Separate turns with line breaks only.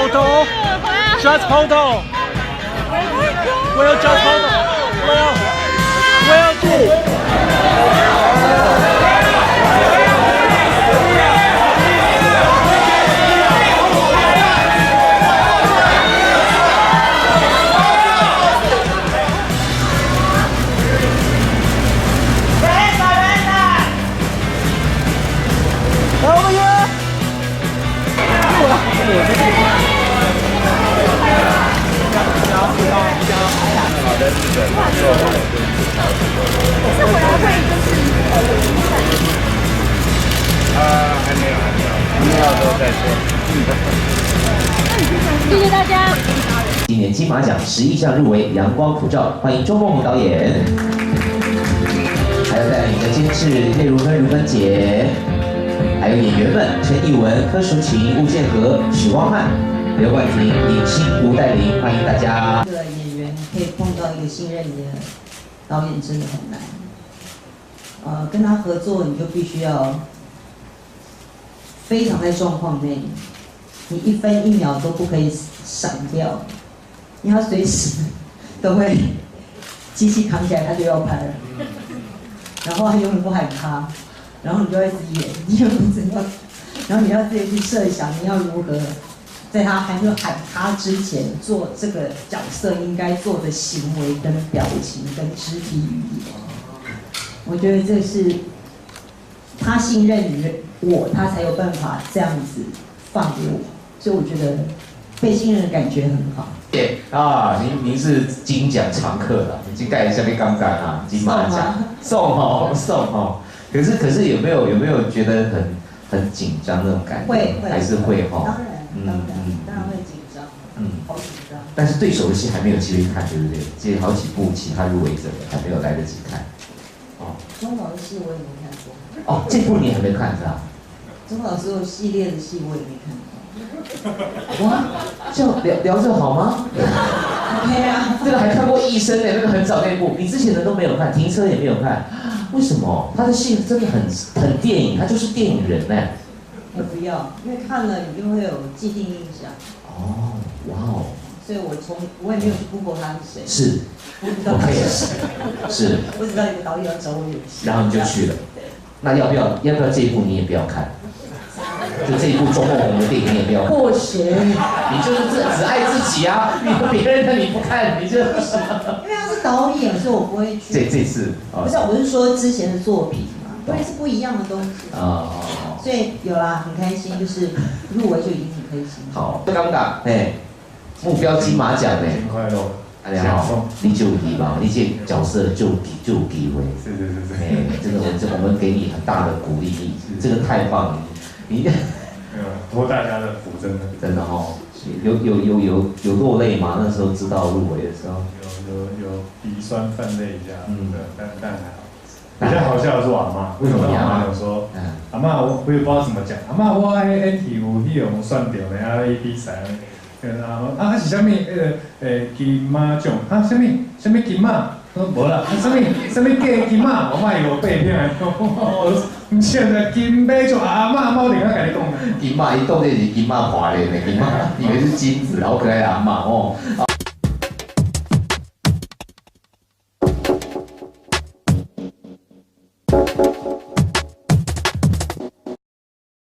photo. Just photo. Will just photo. Will.
还没有都在说。
谢谢大家。
今年金马奖11项入围，阳光普照，欢迎周梦红导演，还有带领的监制叶如芬、如芬姐，还有演员们陈艺文、柯淑琴、吴建和、许光汉、刘冠廷、影星吴岱凌，欢迎大家。
一个演员可以碰到一个信任你的导演真的很难。跟他合作你就必须要非常在状况内，你一分一秒都不可以闪掉，因为他随时都会机器扛起来他就要拍了，然后他永远不喊他，然后你就会一直演，你就不知道，然后你要自己去设想你要如何在他还没有喊他之前做这个角色应该做的行为跟表情跟肢体语言。我觉得这是他信任于我，他才有办法这样子放给我，所以我觉得被信任的感觉很好。
您是金奖常客了，已经盖下面刚刚啊，金马奖送哦。可是有没有觉得很紧张那种感觉？
会
还是会哈？
当然会紧张，好紧张。
但是对手的戏还没有机会看，对不对？这好几部其他入围者还没有来得及看。
钟老的戏我也没看过。
哦，这部你还没看是吧？
钟老师有系列的戏我也没看过。
哇，这样聊着好吗
？OK 啊，
这个还看过《医生》呢，那个很早那部，你之前的都没有看，停车也没有看，为什么？他的戏真的很电影，他就是电影人呢。
不要，因为看了你就会有既定印象。
哦，哇哦。
所以我也没有去 Google 他是谁。
是。
我不知道他是谁。
是。
我只知道有个导演要找我演戏。
然后你就去了。那要不要这一部你也不要看？就这一部周梦红的电影你也不要看。
不行。
你就是只爱自己啊！你别人的你不看，你就。
因为他是导演，所以我不会去。
这次。
不是，我是说之前的作品嘛，因为是不一样的东西。所以有啦，很开心，就是入围就已经很开心。
好，尴尬，目标金马奖呢？
新年快乐！
哎呀，你就有嘛，你这角色就有机会。
是。
这个我们给你很大的鼓励，这个太棒了，你
托大家的福，
真的哦，有落泪吗？那时候知道入围的时候，
有鼻酸泛泪一下，但还好。比较好笑的是我阿妈，为什么阿妈有说，阿妈我也不知道怎么讲，阿妈我迄题有迄种算掉的，啊比赛，是啥物金马奖，啥物金马，无啦，啥物假金马，我妈有被骗，唔是的金马奖，阿妈我另外跟你讲，
金马一到底是金马华的，金马以为是金子，好可爱阿妈哦。